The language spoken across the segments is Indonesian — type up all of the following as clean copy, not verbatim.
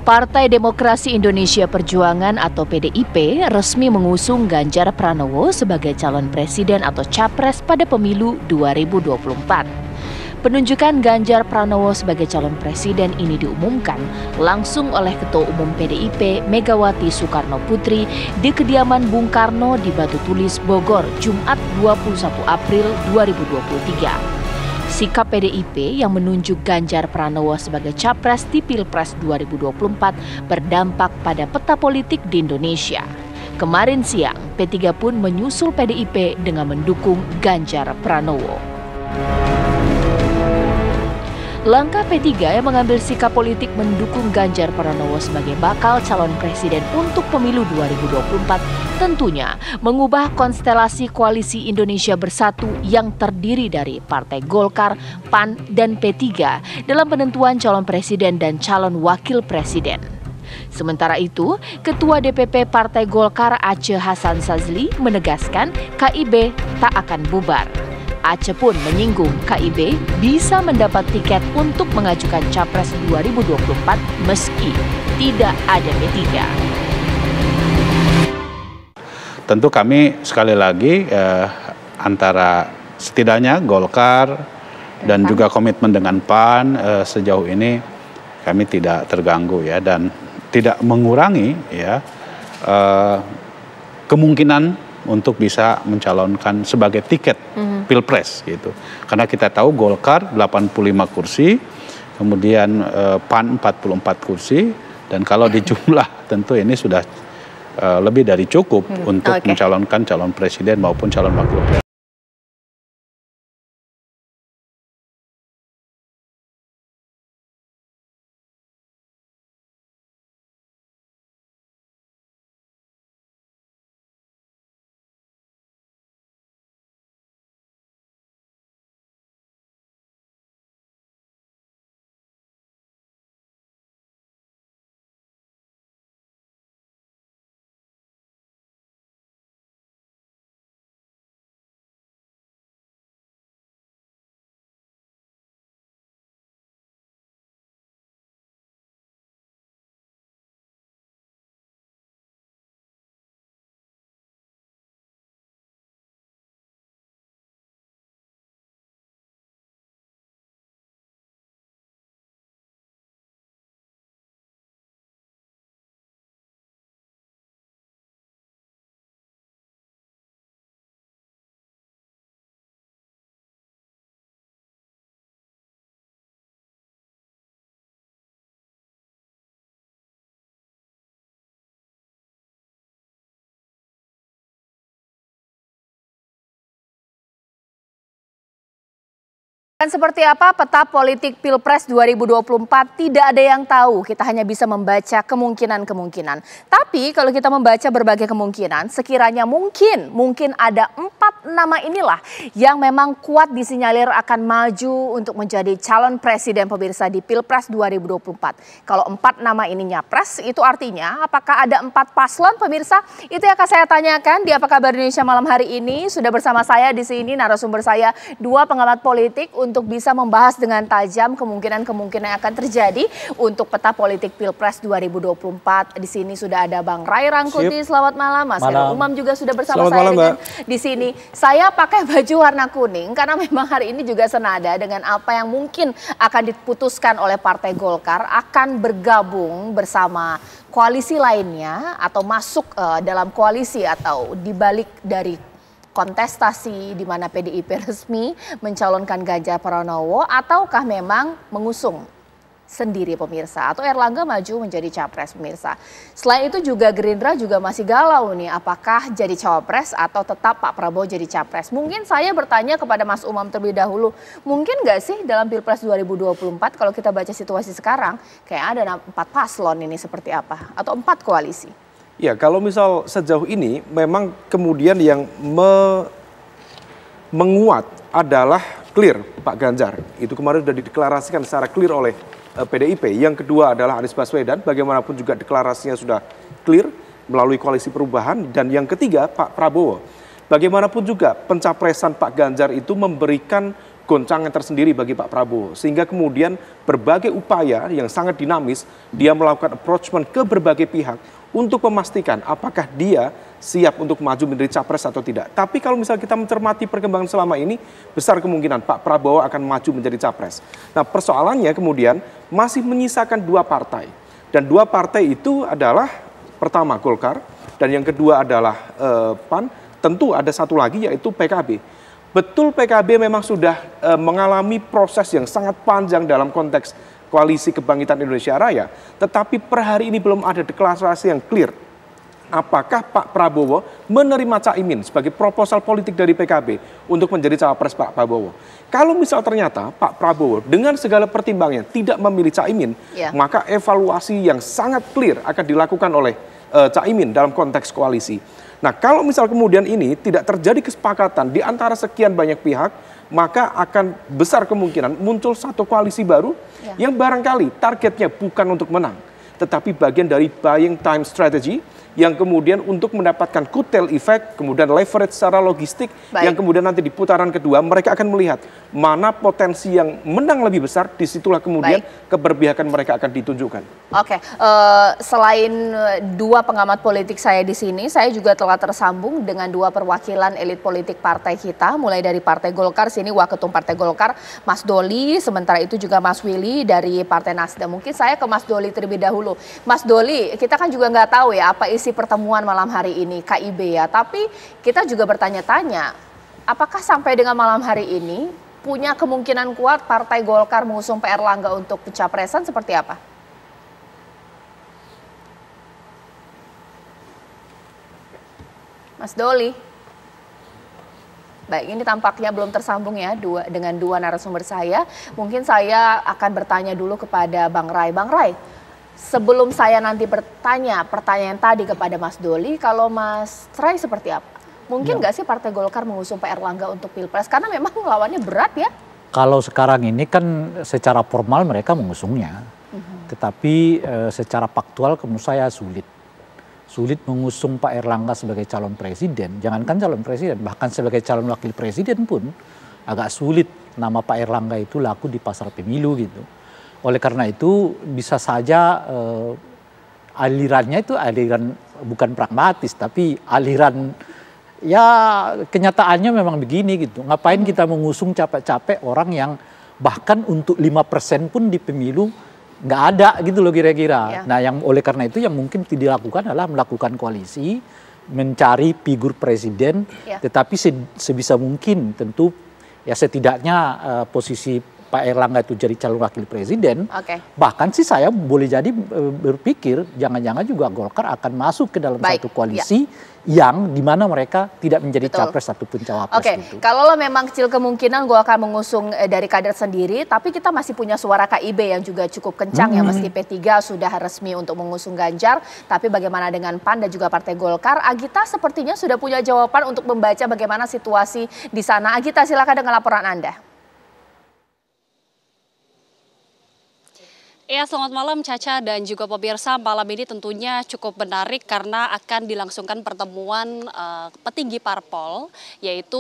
Partai Demokrasi Indonesia Perjuangan atau PDIP resmi mengusung Ganjar Pranowo sebagai calon presiden atau capres pada pemilu 2024. Penunjukan Ganjar Pranowo sebagai calon presiden ini diumumkan langsung oleh Ketua Umum PDIP Megawati Soekarno Putri di kediaman Bung Karno di Batu Tulis, Bogor, Jumat 21 April 2023. Sikap PDIP yang menunjuk Ganjar Pranowo sebagai capres di Pilpres 2024 berdampak pada peta politik di Indonesia. Kemarin siang, P3 pun menyusul PDIP dengan mendukung Ganjar Pranowo. Langkah P3 yang mengambil sikap politik mendukung Ganjar Pranowo sebagai bakal calon presiden untuk pemilu 2024 tentunya mengubah konstelasi koalisi Indonesia Bersatu yang terdiri dari Partai Golkar, PAN, dan P3 dalam penentuan calon presiden dan calon wakil presiden. Sementara itu, Ketua DPP Partai Golkar Aceh Hasan Sazli menegaskan KIB tak akan bubar. Aceh pun menyinggung KIB bisa mendapat tiket untuk mengajukan Capres 2024 meski tidak ada P3. Tentu kami sekali lagi antara setidaknya Golkar dan juga komitmen dengan PAN sejauh ini kami tidak terganggu ya, dan tidak mengurangi ya kemungkinan untuk bisa mencalonkan sebagai tiket Pilpres gitu. Karena kita tahu Golkar 85 kursi, kemudian PAN 44 kursi, dan kalau dijumlah tentu ini sudah lebih dari cukup untuk mencalonkan calon presiden maupun calon wakil presiden. Dan seperti apa peta politik Pilpres 2024 tidak ada yang tahu, kita hanya bisa membaca kemungkinan-kemungkinan. Tapi kalau kita membaca berbagai kemungkinan, sekiranya mungkin ada 4 nama inilah yang memang kuat disinyalir akan maju untuk menjadi calon presiden pemirsa di Pilpres 2024. Kalau 4 nama ini nyapres, itu artinya apakah ada 4 paslon pemirsa? Itu yang akan saya tanyakan di Apa Kabar Indonesia malam hari ini. Sudah bersama saya di sini narasumber saya 2 pengamat politik untuk bisa membahas dengan tajam kemungkinan-kemungkinan yang akan terjadi untuk peta politik Pilpres 2024. Di sini sudah ada Bang Ray Rangkuti, selamat malam. Mas Heru Umam juga sudah bersama saya di sini. Saya pakai baju warna kuning karena memang hari ini juga senada dengan apa yang mungkin akan diputuskan oleh Partai Golkar akan bergabung bersama koalisi lainnya atau masuk dalam koalisi atau dibalik dari kontestasi di mana PDIP resmi mencalonkan Ganjar Pranowo ataukah memang mengusung sendiri pemirsa atau Erlangga maju menjadi capres pemirsa. Selain itu juga Gerindra juga masih galau nih apakah jadi cawapres atau tetap Pak Prabowo jadi capres. Mungkin saya bertanya kepada Mas Umam terlebih dahulu, mungkin nggak sih dalam Pilpres 2024 kalau kita baca situasi sekarang kayak ada 4 paslon ini seperti apa atau 4 koalisi? Ya, kalau misal sejauh ini memang kemudian yang menguat adalah clear Pak Ganjar. Itu kemarin sudah dideklarasikan secara clear oleh PDIP. Yang kedua adalah Anies Baswedan, bagaimanapun juga deklarasinya sudah clear melalui koalisi perubahan. Dan yang ketiga Pak Prabowo. Bagaimanapun juga pencapresan Pak Ganjar itu memberikan goncangan tersendiri bagi Pak Prabowo. Sehingga kemudian berbagai upaya yang sangat dinamis, dia melakukan approachment ke berbagai pihak untuk memastikan apakah dia siap untuk maju menjadi capres atau tidak. Tapi kalau misalnya kita mencermati perkembangan selama ini, besar kemungkinan Pak Prabowo akan maju menjadi capres. Nah, persoalannya kemudian masih menyisakan dua partai. Dan dua partai itu adalah pertama Golkar dan yang kedua adalah PAN. Tentu ada satu lagi yaitu PKB. Betul PKB memang sudah mengalami proses yang sangat panjang dalam konteks Koalisi Kebangkitan Indonesia Raya, tetapi per hari ini belum ada deklarasi yang clear. Apakah Pak Prabowo menerima Caimin sebagai proposal politik dari PKB untuk menjadi cawapres Pak Prabowo? Kalau misal ternyata Pak Prabowo dengan segala pertimbangannya tidak memilih Caimin, maka evaluasi yang sangat clear akan dilakukan oleh Caimin dalam konteks koalisi. Nah, kalau misal kemudian ini tidak terjadi kesepakatan di antara sekian banyak pihak, maka akan besar kemungkinan muncul satu koalisi baru yang barangkali targetnya bukan untuk menang, tetapi bagian dari buying time strategy yang kemudian untuk mendapatkan kutel effect, kemudian leverage secara logistik, yang kemudian nanti di putaran kedua mereka akan melihat mana potensi yang menang lebih besar, disitulah kemudian keberpihakan mereka akan ditunjukkan. Oke, selain dua pengamat politik saya di sini, saya juga telah tersambung dengan dua perwakilan elit politik partai kita, mulai dari Partai Golkar, sini Waketum Partai Golkar, Mas Doli, sementara itu juga Mas Willy dari Partai Nasdem. Mungkin saya ke Mas Doli terlebih dahulu. Mas Doli, kita kan juga nggak tahu ya apa isi pertemuan malam hari ini, KIB ya, tapi kita juga bertanya-tanya, apakah sampai dengan malam hari ini punya kemungkinan kuat Partai Golkar mengusung Pak Erlangga untuk pencapresan seperti apa? Mas Doli. Baik, ini tampaknya belum tersambung ya dengan dua narasumber saya. Mungkin saya akan bertanya dulu kepada Bang Ray. Bang Ray, sebelum saya nanti bertanya pertanyaan tadi kepada Mas Doli, kalau Mas Ray seperti apa? Mungkin nggak sih Partai Golkar mengusung Pak Erlangga untuk Pilpres? Karena memang lawannya berat ya. Kalau sekarang ini kan secara formal mereka mengusungnya. Tetapi secara faktual menurut saya sulit. Sulit mengusung Pak Erlangga sebagai calon presiden. Jangankan calon presiden, bahkan sebagai calon wakil presiden pun agak sulit nama Pak Erlangga itu laku di pasar pemilu gitu. Oleh karena itu bisa saja alirannya itu aliran bukan pragmatis tapi aliran ya kenyataannya memang begini gitu. Ngapain kita mengusung capek-capek orang yang bahkan untuk 5% pun di pemilu nggak ada gitu loh kira-kira. Nah yang oleh karena itu yang mungkin dilakukan adalah melakukan koalisi, mencari figur presiden, tetapi sebisa mungkin tentu ya setidaknya posisi Pak Erlangga itu jadi calon wakil presiden. Bahkan sih saya boleh jadi berpikir jangan-jangan juga Golkar akan masuk ke dalam satu koalisi yang dimana mereka tidak menjadi capres ataupun cawapres. Gitu. Kalau memang kecil kemungkinan Golkar mengusung dari kader sendiri, tapi kita masih punya suara KIB yang juga cukup kencang ya, meski P3 sudah resmi untuk mengusung Ganjar, tapi bagaimana dengan PAN dan juga Partai Golkar? Agita sepertinya sudah punya jawaban untuk membaca bagaimana situasi di sana. Agita, silakan dengan laporan Anda. Ya, selamat malam Caca dan juga pemirsa. Malam ini tentunya cukup menarik karena akan dilangsungkan pertemuan petinggi parpol, yaitu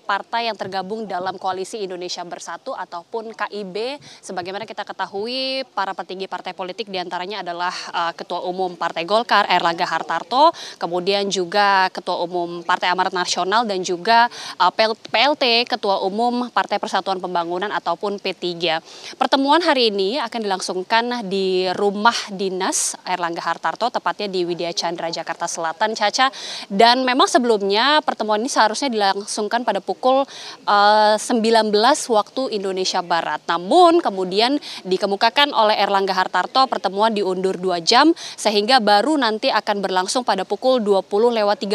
partai yang tergabung dalam Koalisi Indonesia Bersatu ataupun KIB. Sebagaimana kita ketahui, para petinggi partai politik diantaranya adalah Ketua Umum Partai Golkar Erlangga Hartarto, kemudian juga Ketua Umum Partai Amanat Nasional dan juga PLT Ketua Umum Partai Persatuan Pembangunan ataupun P3. Pertemuan hari ini akan dilangsungkan di rumah dinas Erlangga Hartarto, tepatnya di Widya Chandra, Jakarta Selatan, Caca. Dan memang sebelumnya pertemuan ini seharusnya dilangsungkan pada pukul 19 waktu Indonesia Barat. Namun kemudian dikemukakan oleh Erlangga Hartarto pertemuan diundur 2 jam sehingga baru nanti akan berlangsung pada pukul 20.30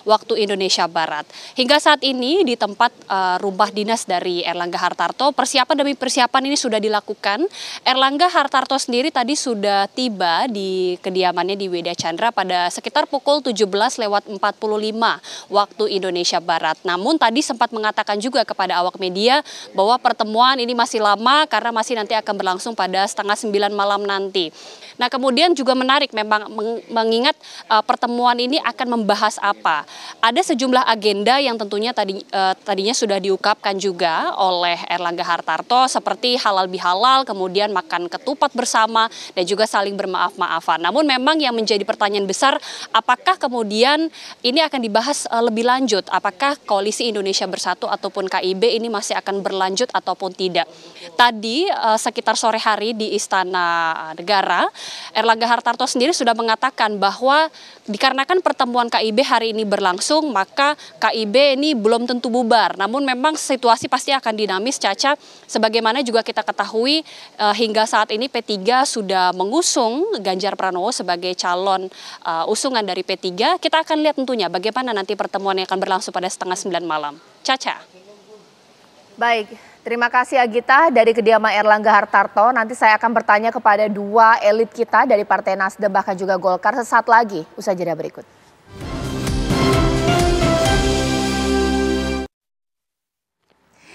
waktu Indonesia Barat. Hingga saat ini di tempat rumah dinas dari Erlangga Hartarto, persiapan demi persiapan ini sudah dilakukan. Erlangga Hartarto sendiri tadi sudah tiba di kediamannya di Widya Chandra pada sekitar pukul 17:45 waktu Indonesia Barat. Namun tadi sempat mengatakan juga kepada awak media bahwa pertemuan ini masih lama karena masih nanti akan berlangsung pada 8:30 malam nanti. Nah, kemudian juga menarik memang mengingat pertemuan ini akan membahas apa. Ada sejumlah agenda yang tentunya tadinya sudah diungkapkan juga oleh Erlangga Hartarto seperti halal bihalal, kemudian makan ketupat bersama dan juga saling bermaaf-maafan. Namun memang yang menjadi pertanyaan besar, apakah kemudian ini akan dibahas lebih lanjut? Apakah Koalisi Indonesia Bersatu ataupun KIB ini masih akan berlanjut ataupun tidak? Tadi sekitar sore hari di Istana Negara, Erlangga Hartarto sendiri sudah mengatakan bahwa dikarenakan pertemuan KIB hari ini berlangsung, maka KIB ini belum tentu bubar. Namun memang situasi pasti akan dinamis, Caca. Sebagaimana juga kita ketahui hingga saat ini P3 sudah mengusung Ganjar Pranowo sebagai calon usungan dari P3. Kita akan lihat tentunya bagaimana nanti pertemuan yang akan berlangsung pada 8:30 malam. Caca. Baik, terima kasih Agita dari kediaman Erlangga Hartarto. Nanti saya akan bertanya kepada dua elit kita dari Partai Nasdem bahkan juga Golkar sesaat lagi usai jeda berikut.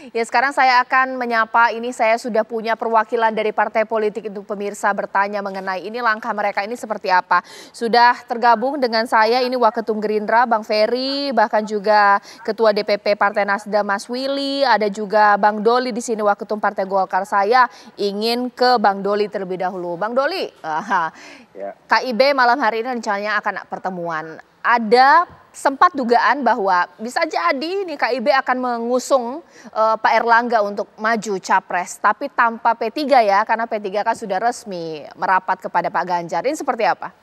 Ya, sekarang saya akan menyapa, ini saya sudah punya perwakilan dari partai politik untuk pemirsa bertanya mengenai ini langkah mereka ini seperti apa. Sudah tergabung dengan saya ini Waketum Gerindra Bang Ferry, bahkan juga Ketua DPP Partai Nasdem Mas Willy, ada juga Bang Doli di sini Waketum Partai Golkar. Saya ingin ke Bang Doli terlebih dahulu. Bang Doli, KIB malam hari ini rencananya akan pertemuan. Ada sempat dugaan bahwa bisa jadi nih KIB akan mengusung Pak Erlangga untuk maju capres, tapi tanpa P3 ya, karena P3 kan sudah resmi merapat kepada Pak Ganjar. Ini seperti apa?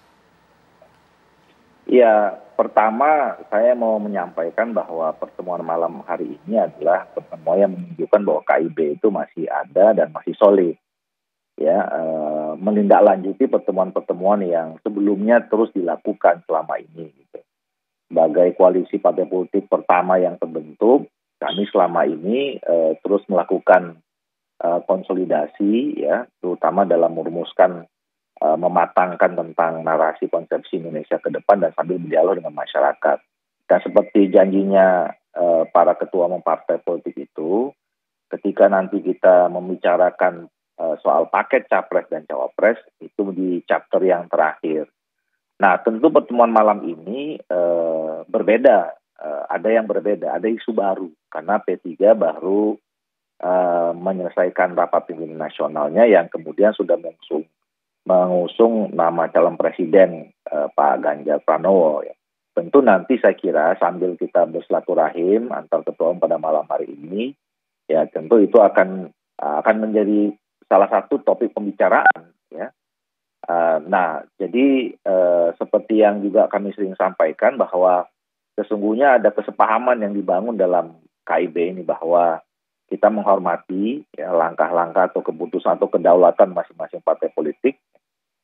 Ya, pertama saya mau menyampaikan bahwa pertemuan malam hari ini adalah pertemuan yang menunjukkan bahwa KIB itu masih ada dan masih solid. Ya, menindaklanjuti pertemuan-pertemuan yang sebelumnya terus dilakukan selama ini. Gitu. Sebagai koalisi partai politik pertama yang terbentuk, kami selama ini terus melakukan konsolidasi, ya, terutama dalam merumuskan, mematangkan tentang narasi konsepsi Indonesia ke depan dan sambil berdialog dengan masyarakat. Dan seperti janjinya para ketua umum partai politik itu, ketika nanti kita membicarakan soal paket capres dan cawapres itu di chapter yang terakhir. Nah, tentu pertemuan malam ini berbeda, ada yang berbeda, ada isu baru karena P3 baru menyelesaikan rapat pimpinan nasionalnya yang kemudian sudah mengusung nama calon presiden Pak Ganjar Pranowo. Ya. Tentu nanti saya kira sambil kita bersilaturahim antar ketua umum pada malam hari ini, ya tentu itu akan menjadi salah satu topik pembicaraan, ya. Nah, jadi seperti yang juga kami sering sampaikan bahwa sesungguhnya ada kesepahaman yang dibangun dalam KIB ini bahwa kita menghormati ya, langkah-langkah atau keputusan atau kedaulatan masing-masing partai politik,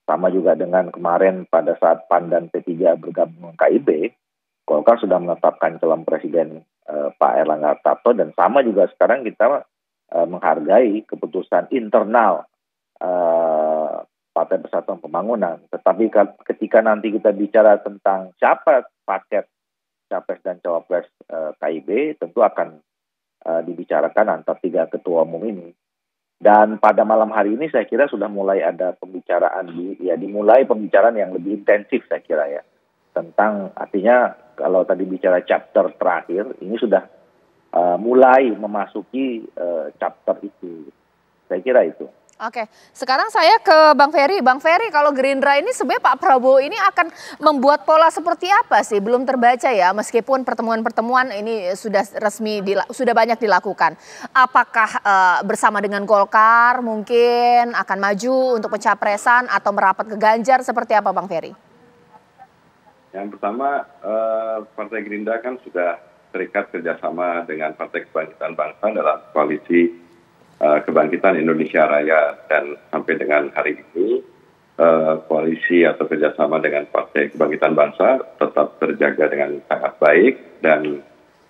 sama juga dengan kemarin pada saat PAN dan P3 bergabung dengan KIB, Golkar sudah menetapkan calon presiden Pak Erlangga Hartarto dan sama juga sekarang kita menghargai keputusan internal Partai Persatuan Pembangunan. Tetapi ketika nanti kita bicara tentang siapa paket capres dan cawapres KIB, tentu akan dibicarakan antar tiga ketua umum ini. Dan pada malam hari ini saya kira sudah mulai ada pembicaraan, dimulai pembicaraan yang lebih intensif saya kira ya. Tentang artinya kalau tadi bicara chapter terakhir, ini sudah mulai memasuki chapter itu. Saya kira itu. Oke, sekarang saya ke Bang Ferry. Bang Ferry, kalau Gerindra ini sebenarnya Pak Prabowo ini akan membuat pola seperti apa sih? Belum terbaca ya, meskipun pertemuan-pertemuan ini sudah resmi, sudah banyak dilakukan. Apakah bersama dengan Golkar mungkin akan maju untuk pencapresan atau merapat ke Ganjar, seperti apa Bang Ferry? Yang pertama, Partai Gerindra kan sudah terikat kerjasama dengan Partai Kebangkitan Bangsa dalam koalisi Kebangkitan Indonesia Raya, dan sampai dengan hari ini koalisi atau kerjasama dengan Partai Kebangkitan Bangsa tetap terjaga dengan sangat baik, dan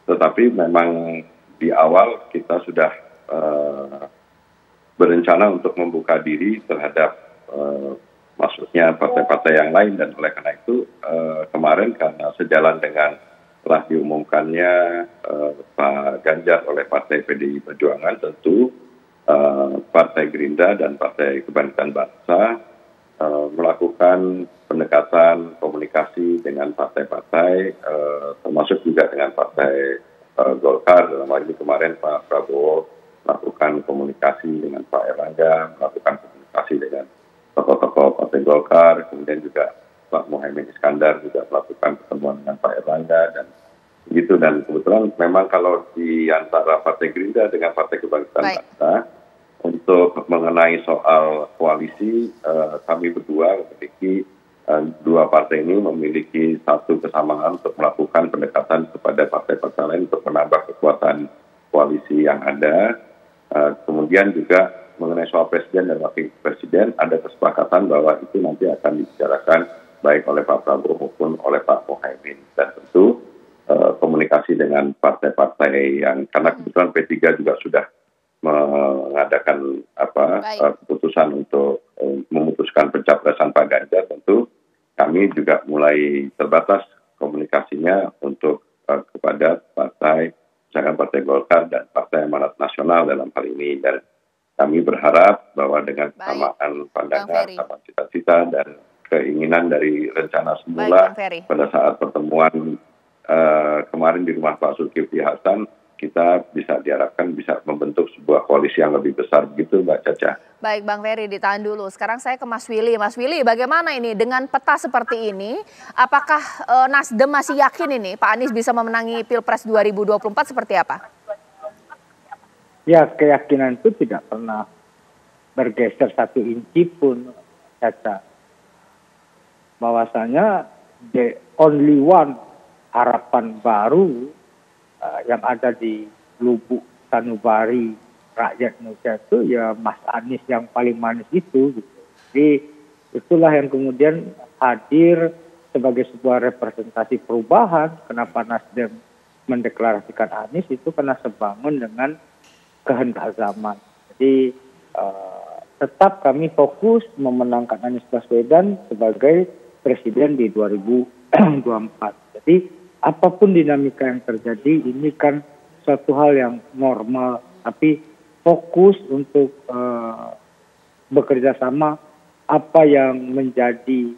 tetapi memang di awal kita sudah berencana untuk membuka diri terhadap masuknya partai-partai yang lain, dan oleh karena itu kemarin karena sejalan dengan telah diumumkannya Pak Ganjar oleh Partai PDI Perjuangan, tentu Partai Gerindra dan Partai Kebangkitan Bangsa melakukan pendekatan komunikasi dengan partai-partai, termasuk juga dengan Partai Golkar. Dalam hal ini kemarin Pak Prabowo melakukan komunikasi dengan Pak Erlangga, melakukan komunikasi dengan tokoh-tokoh Partai Golkar, kemudian juga Pak Muhaimin Iskandar juga melakukan pertemuan dengan Pak Erlangga dan begitu. Dan kebetulan memang kalau di antara Partai Gerindra dengan Partai Kebangkitan Bangsa untuk mengenai soal koalisi, kami berdua memiliki dua partai ini memiliki satu kesamaan untuk melakukan pendekatan kepada partai-partai lain untuk menambah kekuatan koalisi yang ada. Kemudian juga mengenai soal presiden dan wakil presiden, ada kesepakatan bahwa itu nanti akan dibicarakan baik oleh Pak Prabowo maupun oleh Pak Muhaimin. Dan tentu komunikasi dengan partai-partai yang, karena kebetulan P3 juga sudah mengadakan keputusan untuk memutuskan pencapresan Pak Ganjar, tentu kami juga mulai terbatas komunikasinya untuk kepada partai, misalkan Partai Golkar dan Partai Amanat Nasional dalam hal ini. Dan kami berharap bahwa dengan kesamaan pandangan, sama cita-cita dan keinginan dari rencana semula pada saat pertemuan kemarin di rumah Pak Zulkifli Hasan, kita bisa diharapkan bisa membentuk sebuah koalisi yang lebih besar, begitu Mbak Caca. Baik Bang Ferry, ditahan dulu. Sekarang saya ke Mas Willy. Mas Willy, bagaimana ini dengan peta seperti ini? Apakah Nasdem masih yakin ini Pak Anies bisa memenangi Pilpres 2024 seperti apa? Ya, keyakinan itu tidak pernah bergeser 1 inci pun, Caca. Bahwasanya the only one harapan baru yang ada di lubuk sanubari rakyat Indonesia itu ya Mas Anies yang paling manis itu. Gitu. Jadi itulah yang kemudian hadir sebagai sebuah representasi perubahan. Kenapa Nasdem mendeklarasikan Anies itu karena sebangun dengan kehendak zaman. Jadi tetap kami fokus memenangkan Anies Baswedan sebagai presiden di 2024. Jadi apapun dinamika yang terjadi, ini kan suatu hal yang normal, tapi fokus untuk bekerja sama apa yang menjadi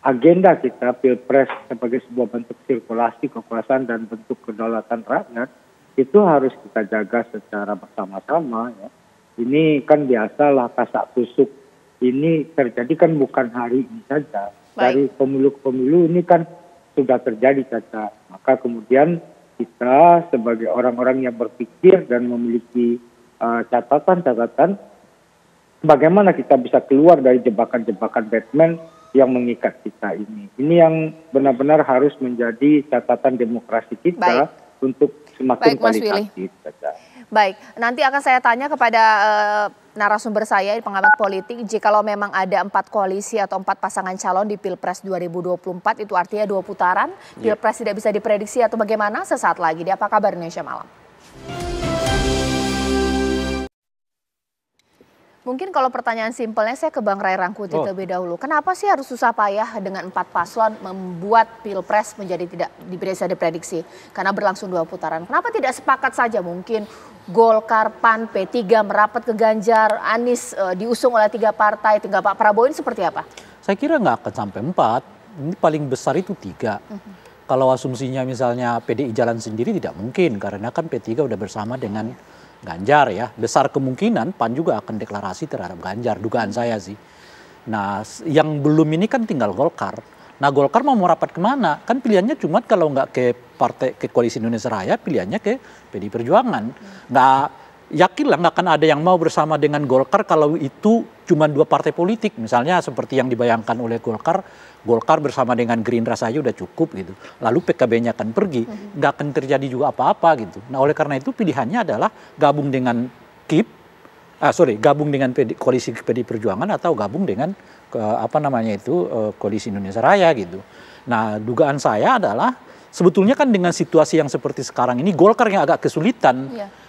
agenda kita Pilpres sebagai sebuah bentuk sirkulasi kekuasaan dan bentuk kedaulatan rakyat, itu harus kita jaga secara bersama-sama. Ya. Ini kan biasalah kasak kusuk ini terjadi kan bukan hari ini saja. Dari pemilu ke pemilu ini kan sudah terjadi, Caca. Maka kemudian kita sebagai orang-orang yang berpikir dan memiliki catatan-catatan bagaimana kita bisa keluar dari jebakan-jebakan Batman yang mengikat kita ini. Ini yang benar-benar harus menjadi catatan demokrasi kita untuk semakin kualitatif, Caca. Baik, nanti akan saya tanya kepada narasumber saya, pengamat politik, jikalau memang ada 4 koalisi atau 4 pasangan calon di Pilpres 2024, itu artinya 2 putaran, Pilpres tidak bisa diprediksi atau bagaimana? Sesaat lagi di Apa Kabar Indonesia Malam. Mungkin kalau pertanyaan simpelnya saya ke Bang Ray Rangkuti terlebih dahulu. Kenapa sih harus susah payah dengan 4 paslon membuat Pilpres menjadi tidak bisa diprediksi? Karena berlangsung 2 putaran. Kenapa tidak sepakat saja mungkin Golkar, PAN, P3 merapat ke Ganjar, Anies diusung oleh 3 partai, tinggal Pak Prabowo, ini seperti apa? Saya kira nggak akan sampai 4, ini paling besar itu 3. Kalau asumsinya misalnya PDI jalan sendiri tidak mungkin, karena kan P3 udah bersama dengan Ganjar ya. Besar kemungkinan PAN juga akan deklarasi terhadap Ganjar, dugaan saya sih. Nah yang belum ini kan tinggal Golkar. Nah Golkar mau merapat kemana? Kan pilihannya cuma kalau nggak ke Koalisi Indonesia Raya, pilihannya ke PDI Perjuangan. Nggak yakin lah nggak akan ada yang mau bersama dengan Golkar kalau itu cuma 2 partai politik. Misalnya seperti yang dibayangkan oleh Golkar bersama dengan Gerindra saja udah cukup gitu. Lalu PKB-nya akan pergi, nggak akan terjadi juga apa-apa gitu. Nah oleh karena itu pilihannya adalah gabung dengan gabung dengan Koalisi PDI Perjuangan atau gabung dengan Koalisi Indonesia Raya gitu. Nah dugaan saya adalah sebetulnya kan dengan situasi yang seperti sekarang ini Golkar yang agak kesulitan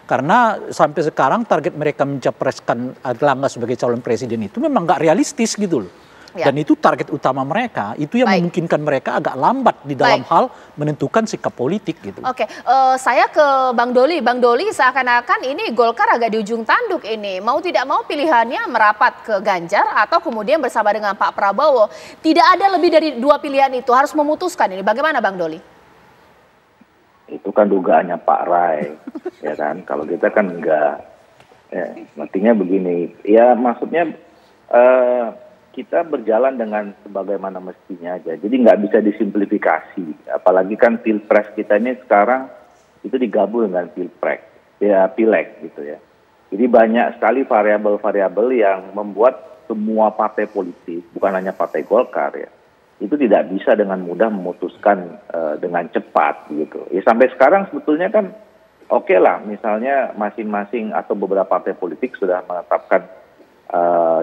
Karena sampai sekarang target mereka mencapreskan Erlangga sebagai calon presiden itu memang nggak realistis gitu loh. Dan itu target utama mereka, itu yang memungkinkan mereka agak lambat di dalam hal menentukan sikap politik gitu. Oke, saya ke Bang Doli. Bang Doli, seakan-akan ini Golkar agak di ujung tanduk ini. Mau tidak mau pilihannya merapat ke Ganjar atau kemudian bersama dengan Pak Prabowo. Tidak ada lebih dari dua pilihan itu, harus memutuskan ini. Bagaimana Bang Doli? Itu kan dugaannya Pak Rai, ya kan. Kalau kita kan enggak. Ya, artinya begini, ya maksudnya kita berjalan dengan sebagaimana mestinya aja. Jadi nggak bisa disimplifikasi. Apalagi kan pilpres kita ini sekarang itu digabung dengan pilprek, ya pileg gitu ya. Jadi banyak sekali variabel-variabel yang membuat semua partai politik, bukan hanya partai Golkar ya, itu tidak bisa dengan mudah memutuskan dengan cepat gitu. Ya sampai sekarang sebetulnya kan oke lah, misalnya masing-masing atau beberapa partai politik sudah menetapkan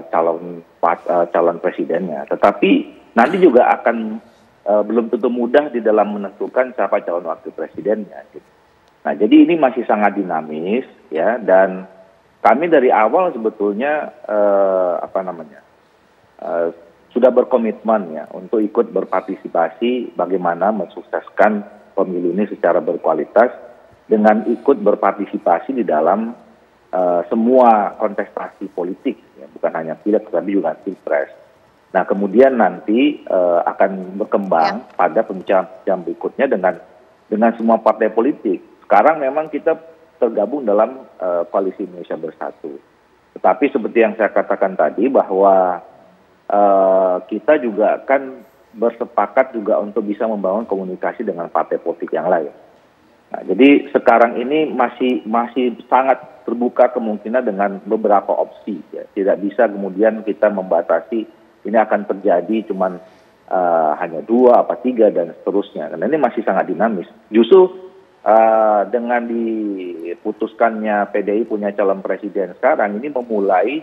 calon presidennya, tetapi nanti juga akan belum tentu mudah di dalam menentukan siapa calon wakil presidennya. Gitu. Nah, jadi ini masih sangat dinamis ya, dan kami dari awal sebetulnya sudah berkomitmen ya untuk ikut berpartisipasi bagaimana mensukseskan pemilu ini secara berkualitas dengan ikut berpartisipasi di dalam semua kontestasi politik, ya, bukan hanya pileg tapi juga pilpres. Nah kemudian nanti akan berkembang pada pembicaraan berikutnya dengan semua partai politik. Sekarang memang kita tergabung dalam koalisi Indonesia Bersatu. Tetapi seperti yang saya katakan tadi bahwa kita juga akan bersepakat juga untuk bisa membangun komunikasi dengan partai politik yang lain. Nah, jadi sekarang ini masih sangat terbuka kemungkinan dengan beberapa opsi. Ya. Tidak bisa kemudian kita membatasi ini akan terjadi cuman hanya 2 apa 3 dan seterusnya. Karena ini masih sangat dinamis. Justru dengan diputuskannya PDI punya calon presiden sekarang ini memulai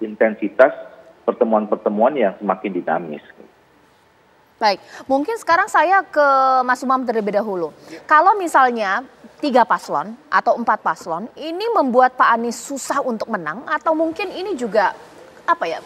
intensitas pertemuan-pertemuan yang semakin dinamis. Baik, mungkin sekarang saya ke Mas Umam terlebih dahulu. Kalau misalnya 3 paslon atau 4 paslon ini membuat Pak Anies susah untuk menang atau mungkin ini juga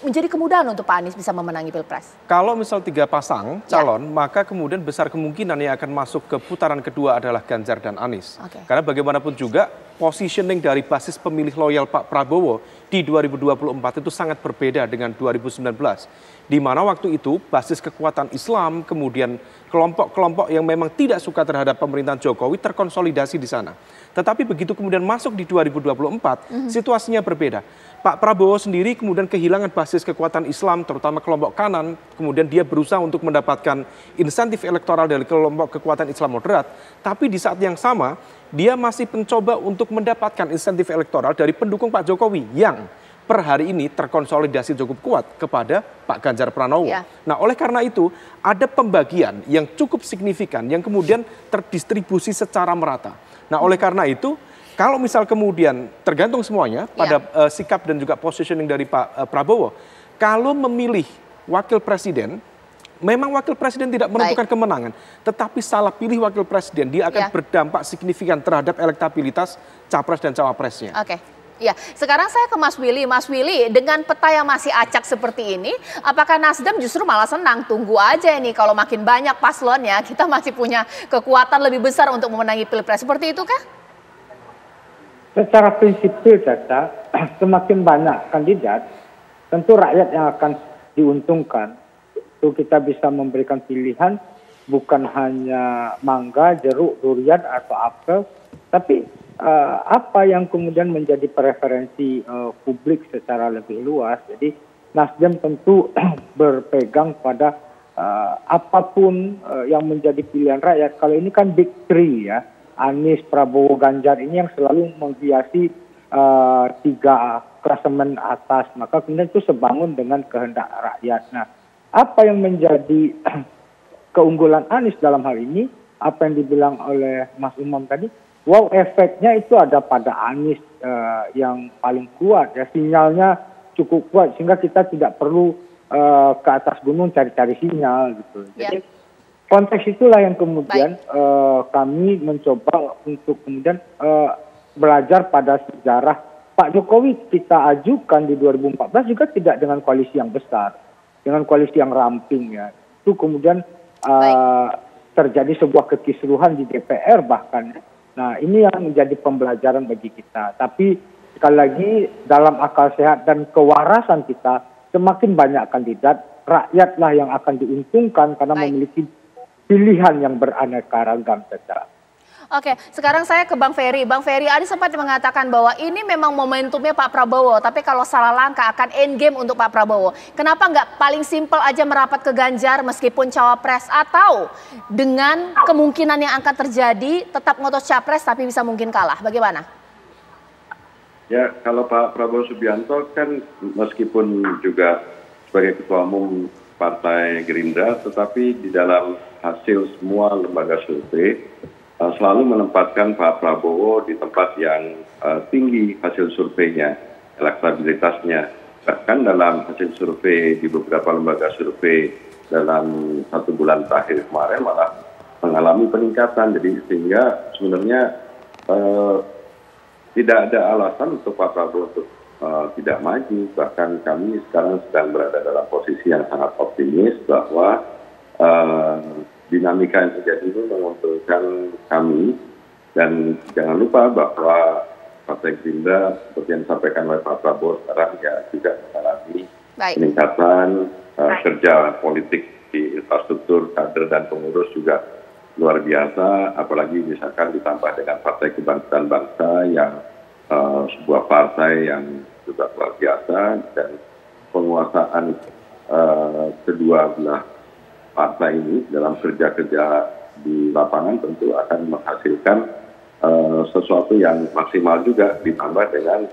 menjadi kemudahan untuk Pak Anies bisa memenangi Pilpres? Kalau misal 3 pasang calon, maka kemudian besar kemungkinan yang akan masuk ke putaran kedua adalah Ganjar dan Anies. Karena bagaimanapun juga positioning dari basis pemilih loyal Pak Prabowo di 2024 itu sangat berbeda dengan 2019. Di mana waktu itu basis kekuatan Islam, kemudian kelompok-kelompok yang memang tidak suka terhadap pemerintahan Jokowi terkonsolidasi di sana. Tetapi begitu kemudian masuk di 2024, situasinya berbeda. Pak Prabowo sendiri kemudian kehilangan basis kekuatan Islam, terutama kelompok kanan. Kemudian dia berusaha untuk mendapatkan insentif elektoral dari kelompok kekuatan Islam moderat. Tapi di saat yang sama, dia masih mencoba untuk mendapatkan insentif elektoral dari pendukung Pak Jokowi yang per hari ini terkonsolidasi cukup kuat kepada Pak Ganjar Pranowo. Nah, oleh karena itu ada pembagian yang cukup signifikan yang kemudian terdistribusi secara merata. Nah, oleh karena itu kalau misal kemudian tergantung semuanya pada sikap dan juga positioning dari Pak Prabowo, kalau memilih wakil presiden, memang wakil presiden tidak menentukan kemenangan, tetapi salah pilih wakil presiden dia akan berdampak signifikan terhadap elektabilitas capres dan cawapresnya. Ya, sekarang saya ke Mas Willy. Mas Willy, dengan peta yang masih acak seperti ini, apakah Nasdem justru malah senang? Tunggu aja ini, kalau makin banyak paslonnya, kita masih punya kekuatan lebih besar untuk memenangi Pilpres. Seperti itu kah? Secara prinsipil data, semakin banyak kandidat, tentu rakyat yang akan diuntungkan. Itu kita bisa memberikan pilihan bukan hanya mangga, jeruk, durian atau apel, tapi apa yang kemudian menjadi preferensi publik secara lebih luas. Jadi Nasdem tentu berpegang pada apapun yang menjadi pilihan rakyat. Kalau ini kan big three ya, Anies, Prabowo, Ganjar ini yang selalu menghiasi 3 klasemen atas. Maka kemudian itu sebangun dengan kehendak rakyat. Nah, apa yang menjadi keunggulan Anies dalam hal ini, apa yang dibilang oleh Mas Umam tadi, wow, efeknya itu ada pada Anies yang paling kuat ya, sinyalnya cukup kuat sehingga kita tidak perlu ke atas gunung cari-cari sinyal gitu. Jadi konteks itulah yang kemudian kami mencoba untuk kemudian belajar pada sejarah Pak Jokowi kita ajukan di 2014 juga tidak dengan koalisi yang besar, dengan koalisi yang ramping ya. Itu kemudian terjadi sebuah kekisruhan di DPR bahkan. Nah ini yang menjadi pembelajaran bagi kita. Tapi sekali lagi dalam akal sehat dan kewarasan kita, semakin banyak kandidat, rakyatlah yang akan diuntungkan karena memiliki pilihan yang beraneka ragam saja. Oke, sekarang saya ke Bang Ferry. Bang Ferry, Adi sempat mengatakan bahwa ini memang momentumnya Pak Prabowo, tapi kalau salah langkah akan end game untuk Pak Prabowo. Kenapa nggak paling simpel aja merapat ke Ganjar meskipun cawapres, atau dengan kemungkinan yang akan terjadi tetap ngotos capres tapi bisa mungkin kalah? Bagaimana? Ya, kalau Pak Prabowo Subianto kan meskipun juga sebagai Ketua Umum Partai Gerindra, tetapi di dalam hasil semua lembaga survei selalu menempatkan Pak Prabowo di tempat yang tinggi hasil surveinya, elektabilitasnya. Bahkan dalam hasil survei di beberapa lembaga survei dalam 1 bulan terakhir kemarin malah mengalami peningkatan. Jadi sehingga sebenarnya tidak ada alasan untuk Pak Prabowo untuk tidak maju. Bahkan kami sekarang sedang berada dalam posisi yang sangat optimis bahwa dinamika yang terjadi ini menguntungkan kami, dan jangan lupa bahwa Partai Gerindra seperti yang disampaikan oleh Pak Prabowo sekarang ya juga mengalami peningkatan kerja politik di infrastruktur, kader dan pengurus juga luar biasa, apalagi misalkan ditambah dengan Partai Kebangkitan Bangsa yang sebuah partai yang juga luar biasa, dan penguasaan kedua belah partai ini dalam kerja-kerja di lapangan tentu akan menghasilkan sesuatu yang maksimal juga, ditambah dengan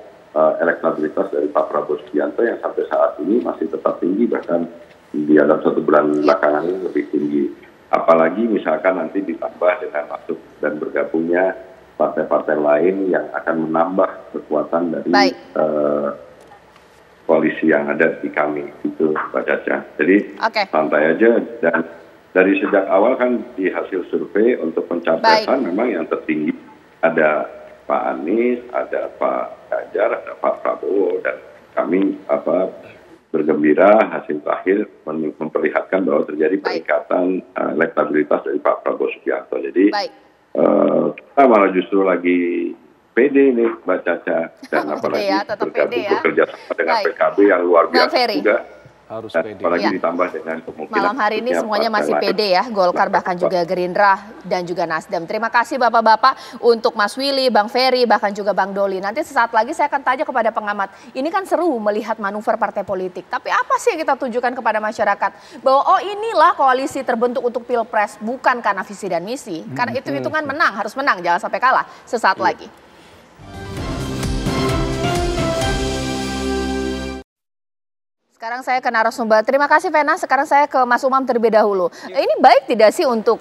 elektabilitas dari Pak Prabowo Subianto yang sampai saat ini masih tetap tinggi, bahkan di dalam 1 bulan belakangan ini lebih tinggi. Apalagi misalkan nanti ditambah dengan masuk dan bergabungnya partai-partai lain yang akan menambah kekuatan dari koalisi yang ada di kami, itu Mbak Caca. Jadi santai aja, dan dari sejak awal kan di hasil survei untuk pencapresan memang yang tertinggi ada Pak Anies, ada Pak Ganjar, ada Pak Prabowo, dan kami bergembira hasil terakhir memperlihatkan bahwa terjadi peningkatan elektabilitas dari Pak Prabowo Subianto. Jadi kita malah justru lagi PD ini Mbak Caca, dan apalagi bekerja sama dengan PKB yang luar biasa juga. Harus PD. Apalagi ditambah dengan kemungkinan malam hari ini semuanya masih PD ya, Golkar bahkan juga Gerindra dan juga Nasdem. Terima kasih Bapak-Bapak, untuk Mas Willy, Bang Ferry, bahkan juga Bang Doli. Nanti sesaat lagi saya akan tanya kepada pengamat. Ini kan seru melihat manuver partai politik, tapi apa sih yang kita tunjukkan kepada masyarakat? Bahwa inilah koalisi terbentuk untuk Pilpres, bukan karena visi dan misi. Karena hitung-hitungan menang, harus menang, jangan sampai kalah. Sesaat lagi. Sekarang saya ke narasumber. Terima kasih Vena. Sekarang saya ke Mas Umam terlebih dahulu. Ini baik tidak sih untuk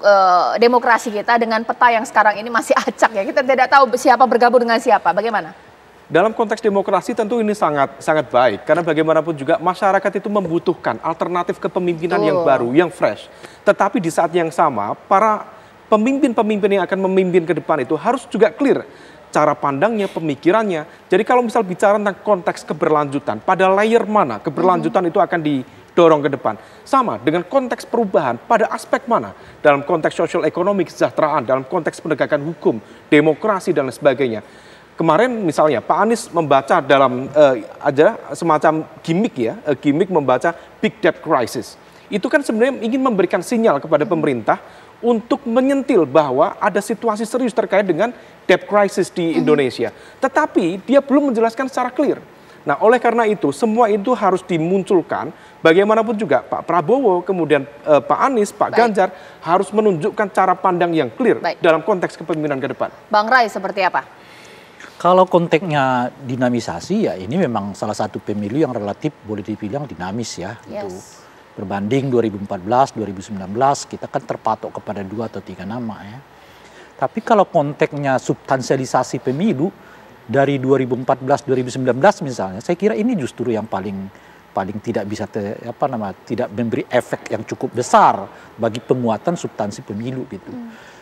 demokrasi kita dengan peta yang sekarang ini masih acak ya? Kita tidak tahu siapa bergabung dengan siapa. Bagaimana? Dalam konteks demokrasi tentu ini sangat baik. Karena bagaimanapun juga masyarakat itu membutuhkan alternatif kepemimpinan yang baru, yang fresh. Tetapi di saat yang sama, para pemimpin-pemimpin yang akan memimpin ke depan itu harus juga clear cara pandangnya, pemikirannya. Jadi kalau misal bicara tentang konteks keberlanjutan, pada layer mana keberlanjutan itu akan didorong ke depan. Sama dengan konteks perubahan, pada aspek mana? Dalam konteks sosial ekonomi, kesejahteraan, dalam konteks penegakan hukum, demokrasi, dan lain sebagainya. Kemarin misalnya Pak Anies membaca dalam semacam gimmick ya, gimmick membaca big debt crisis. Itu kan sebenarnya ingin memberikan sinyal kepada pemerintah untuk menyentil bahwa ada situasi serius terkait dengan debt crisis di Indonesia. Tetapi dia belum menjelaskan secara clear. Nah, oleh karena itu semua itu harus dimunculkan. Bagaimanapun juga Pak Prabowo, kemudian Pak Anies, Pak Ganjar harus menunjukkan cara pandang yang clear dalam konteks kepemimpinan ke depan. Bang Rai seperti apa? Kalau konteksnya dinamisasi ya ini memang salah satu pemilu yang relatif boleh dibilang dinamis ya. Gitu. Berbanding 2014, 2019 kita kan terpatok kepada 2 atau 3 nama ya. Tapi kalau konteksnya substansialisasi pemilu dari 2014, 2019 misalnya, saya kira ini justru yang paling tidak bisa tidak memberi efek yang cukup besar bagi penguatan substansi pemilu gitu.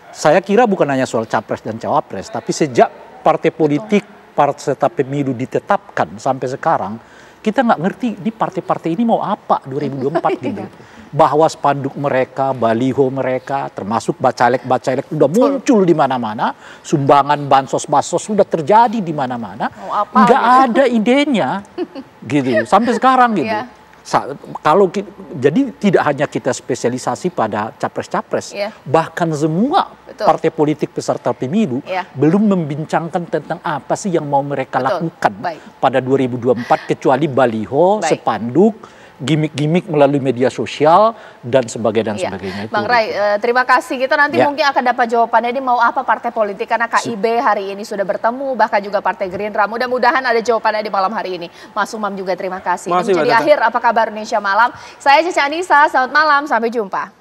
Saya kira bukan hanya soal capres dan cawapres, tapi sejak partai politik, peserta pemilu ditetapkan sampai sekarang, kita nggak ngerti di partai-partai ini mau apa 2024 gitu. Bahwa spanduk mereka, baliho mereka, termasuk bacalek-bacalek udah muncul di mana-mana, sumbangan bansos-bansos sudah terjadi di mana-mana, nggak gitu ada idenya, gitu sampai sekarang gitu. Jadi tidak hanya kita spesialisasi pada capres-capres, bahkan semua partai politik peserta pemilu belum membincangkan tentang apa sih yang mau mereka lakukan pada 2024 kecuali baliho, spanduk, gimmick-gimmick melalui media sosial dan sebagainya. Bang Ray, terima kasih. Kita nanti mungkin akan dapat jawabannya ini mau apa partai politik karena KIB hari ini sudah bertemu, bahkan juga Partai Gerindra. Mudah-mudahan ada jawabannya di malam hari ini. Mas Umam juga terima kasih. Ini menjadi akhir Apa Kabar Indonesia Malam. Saya Cica Anissa, selamat malam, sampai jumpa.